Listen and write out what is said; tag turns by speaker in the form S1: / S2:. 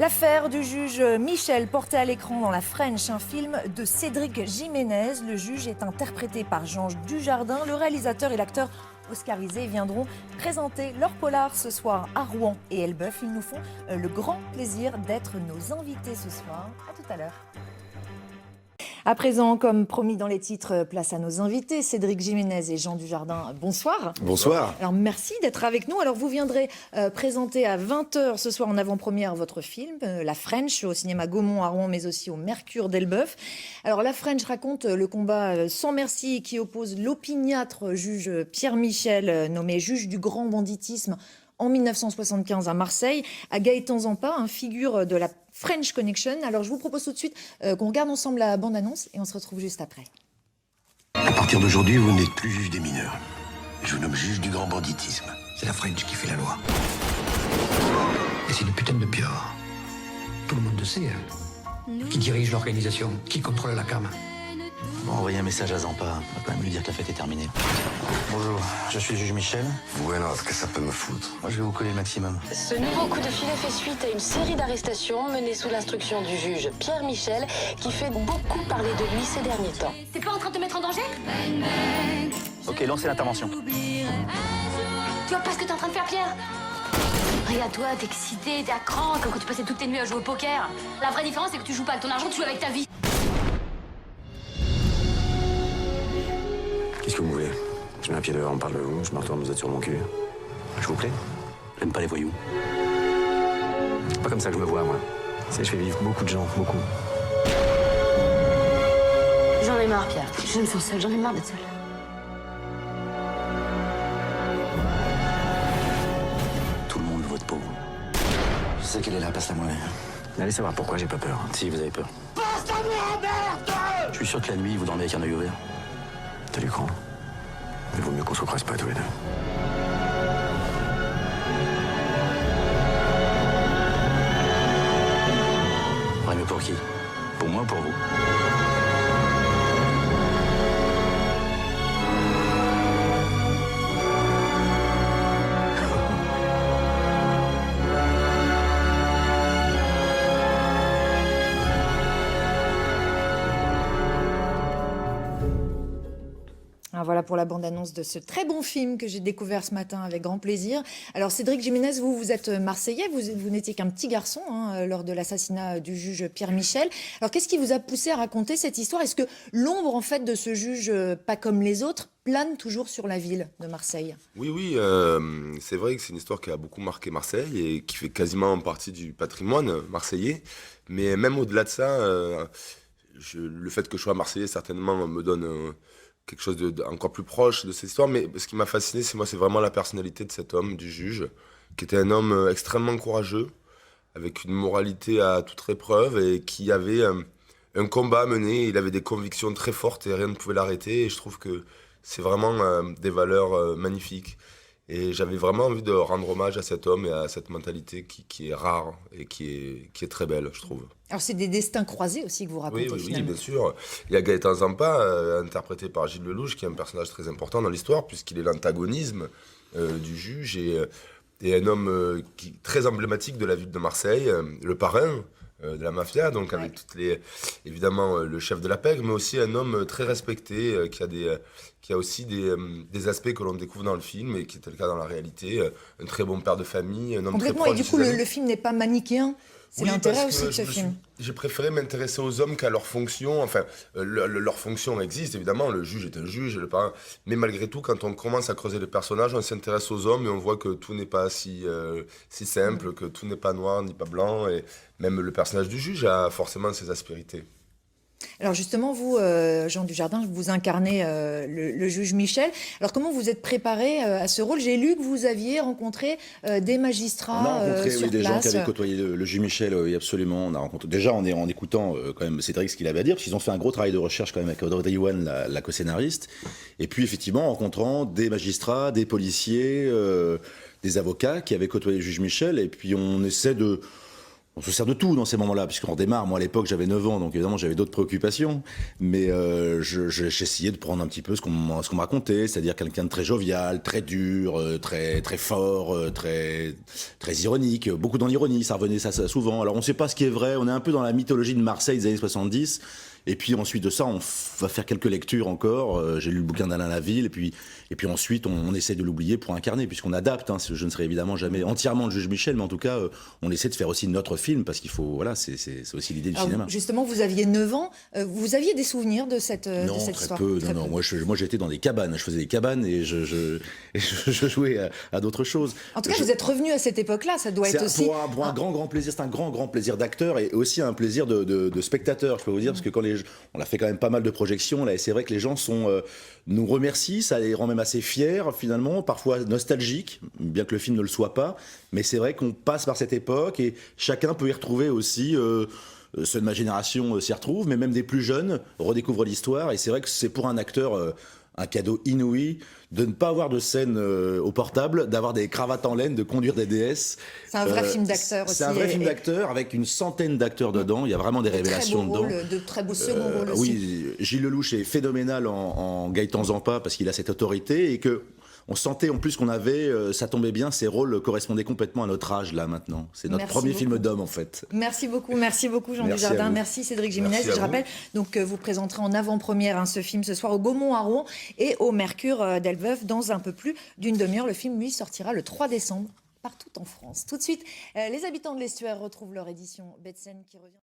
S1: L'affaire du juge Michel, portée à l'écran dans La French, un film de Cédric Jiménez. Le juge est interprété par Jean Dujardin. Le réalisateur et l'acteur oscarisé viendront présenter leur polar ce soir à Rouen et Elbeuf. Ils nous font le grand plaisir d'être nos invités ce soir. À tout à l'heure. À présent, comme promis dans les titres, place à nos invités, Cédric Jiménez et Jean Dujardin. Bonsoir.
S2: Bonsoir.
S1: Alors merci d'être avec nous. Alors vous viendrez présenter à 20h ce soir en avant-première votre film, La French, au cinéma Gaumont à Rouen, mais aussi au Mercure d'Elbeuf. Alors La French raconte le combat sans merci qui oppose l'opiniâtre juge Pierre Michel, nommé juge du grand banditisme en 1975 à Marseille, à Gaëtan Zampa, figure de la French Connection. Alors je vous propose tout de suite qu'on regarde ensemble la bande-annonce et on se retrouve juste après.
S3: À partir d'aujourd'hui, vous n'êtes plus juge des mineurs. Je vous nomme juge du grand banditisme.
S4: C'est la French qui fait la loi. Et c'est une putain de pire. Tout le monde le sait, hein. Qui dirige l'organisation, qui contrôle la cam.
S5: On va envoyer un message à Zampa. On va quand même lui dire que la fête est terminée. Bonjour, je suis le juge Michel.
S3: Bueno, ce que ça peut me foutre.
S5: Moi, je vais vous coller le maximum.
S6: Ce nouveau coup de filet fait suite à une série d'arrestations menées sous l'instruction du juge Pierre Michel, qui fait beaucoup parler de lui ces derniers temps.
S7: T'es pas en train de te mettre en danger?
S5: Ok, lancez l'intervention.
S7: Tu vois pas ce que t'es en train de faire, Pierre? Regarde-toi, t'es excité, t'es à cran, comme quand tu passais toutes tes nuits à jouer au poker. La vraie différence, c'est que tu joues pas avec ton argent, tu joues avec ta vie.
S3: Qu'est-ce que vous voulez? Je mets un pied dehors, on parle de vous, je me retourne, vous êtes sur mon cul. Je vous plais?
S5: J'aime pas les voyous.
S3: C'est pas comme ça que je me vois, moi. C'est je fais vivre beaucoup de gens, beaucoup.
S7: J'en ai marre, Pierre. Je me sens seule, j'en ai marre d'être seule.
S5: Tout le monde vote pour vous. Je sais qu'elle est là, passe-la moi.
S3: Allez savoir pourquoi j'ai pas peur.
S5: Si, vous avez peur. Je suis sûr que la nuit, vous dormez avec un œil ouvert.
S3: T'as du cran. Il vaut mieux qu'on se croise pas tous les deux.
S5: Ouais, mais pour qui? Pour moi ou pour vous?
S1: Voilà pour la bande-annonce de ce très bon film que j'ai découvert ce matin avec grand plaisir. Alors Cédric Jiménez, vous êtes marseillais, vous n'étiez qu'un petit garçon lors de l'assassinat du juge Pierre Michel. Alors qu'est-ce qui vous a poussé à raconter cette histoire? Est-ce que l'ombre en fait de ce juge pas comme les autres plane toujours sur la ville de Marseille?
S2: Oui, c'est vrai que c'est une histoire qui a beaucoup marqué Marseille et qui fait quasiment partie du patrimoine marseillais. Mais même au-delà de ça, le fait que je sois marseillais certainement me donne quelque chose d'encore plus proche de cette histoire, mais ce qui m'a fasciné, c'est vraiment la personnalité de cet homme, du juge, qui était un homme extrêmement courageux, avec une moralité à toute épreuve, et qui avait un combat à mener, il avait des convictions très fortes, et rien ne pouvait l'arrêter, et je trouve que c'est vraiment des valeurs magnifiques. Et j'avais vraiment envie de rendre hommage à cet homme et à cette mentalité qui est rare et qui est très belle, je trouve.
S1: Alors c'est des destins croisés aussi que vous racontez
S2: Oui,
S1: finalement.
S2: bien sûr. Il y a Gaëtan Zampa, interprété par Gilles Lelouch, qui est un personnage très important dans l'histoire, puisqu'il est l'antagonisme du juge et un homme très emblématique de la ville de Marseille, le parrain de la mafia, donc avec évidemment le chef de la pègre, mais aussi un homme très respecté, qui a aussi des aspects que l'on découvre dans le film et qui était le cas dans la réalité, un très bon père de famille, un homme très
S1: Complètement,
S2: proche
S1: et du
S2: de
S1: coup
S2: ses amis.
S1: le film n'est pas manichéen. C'est
S2: Oui,
S1: l'intérêt
S2: parce
S1: aussi
S2: que
S1: de ce film.
S2: J'ai préféré m'intéresser aux hommes qu'à leur fonction. Enfin, leur fonction existe, évidemment. Le juge est un juge, le parrain. Mais malgré tout, quand on commence à creuser les personnages, on s'intéresse aux hommes et on voit que tout n'est pas si simple, que tout n'est pas noir ni pas blanc. Et même le personnage du juge a forcément ses aspérités.
S1: Alors justement, vous, Jean Dujardin, vous incarnez le juge Michel. Alors comment vous êtes préparé à ce rôle? J'ai lu que vous aviez rencontré des magistrats
S8: On a rencontré
S1: sur
S8: des
S1: place.
S8: gens qui avaient côtoyé le juge Michel, oui, absolument. On a rencontré déjà en écoutant quand même Cédric ce qu'il avait à dire, parce qu'ils ont fait un gros travail de recherche quand même avec Audrey Diwan, la co-scénariste. Et puis effectivement, en rencontrant des magistrats, des policiers, des avocats qui avaient côtoyé le juge Michel. Et puis on essaie de On se sert de tout dans ces moments-là, puisqu'on démarre. Moi, à l'époque, j'avais 9 ans, donc évidemment, j'avais d'autres préoccupations. Mais j'essayais de prendre un petit peu ce qu'on me racontait, c'est-à-dire quelqu'un de très jovial, très dur, très fort, très ironique. Beaucoup dans l'ironie, ça revenait ça souvent. Alors, on ne sait pas ce qui est vrai. On est un peu dans la mythologie de Marseille des années 70. Et puis ensuite de ça, on va faire quelques lectures encore. J'ai lu le bouquin d'Alain Laville. Et puis ensuite, on essaie de l'oublier pour incarner, puisqu'on adapte. Hein. Je ne serai évidemment jamais entièrement le juge Michel, mais en tout cas, on essaie de faire aussi notre film, parce qu'il faut... Voilà, c'est aussi l'idée du cinéma.
S1: Justement, vous aviez 9 ans. Vous aviez des souvenirs de cette histoire?
S8: Très peu. Moi, j'étais dans des cabanes. Je faisais des cabanes et je jouais à d'autres choses.
S1: En tout cas, vous êtes revenu à cette époque-là. Ça doit être aussi...
S8: Pour un grand plaisir. C'est un grand plaisir d'acteur et aussi un plaisir de spectateur, je peux vous dire, parce que on a fait quand même pas mal de projections là, et c'est vrai que les gens nous remercient, ça les rend même assez fiers finalement, parfois nostalgiques, bien que le film ne le soit pas, mais c'est vrai qu'on passe par cette époque et chacun peut y retrouver aussi. Ceux de ma génération s'y retrouvent, mais même des plus jeunes redécouvrent l'histoire, et c'est vrai que c'est pour un acteur un cadeau inouï de ne pas avoir de scène au portable, d'avoir des cravates en laine, de conduire des DS.
S1: C'est un vrai film d'acteur aussi.
S8: C'est un vrai film d'acteur avec une centaine d'acteurs dedans. Il y a vraiment des révélations dedans.
S1: De très beaux seconds rôles aussi.
S8: Oui, Gilles Lelouch est phénoménal en Gaëtan Zampa parce qu'il a cette autorité et que on sentait en plus qu'on avait, ça tombait bien, ces rôles correspondaient complètement à notre âge là maintenant. C'est notre premier film d'homme en fait.
S1: Merci beaucoup Jean Dujardin, merci Cédric Jiménez. Je rappelle donc que vous présenterez en avant-première ce film ce soir au Gaumont à Rouen et au Mercure d'Elbeuf dans un peu plus d'une demi-heure. Le film lui sortira le 3 décembre partout en France. Tout de suite, les habitants de l'Estuaire retrouvent leur édition Betsen qui revient.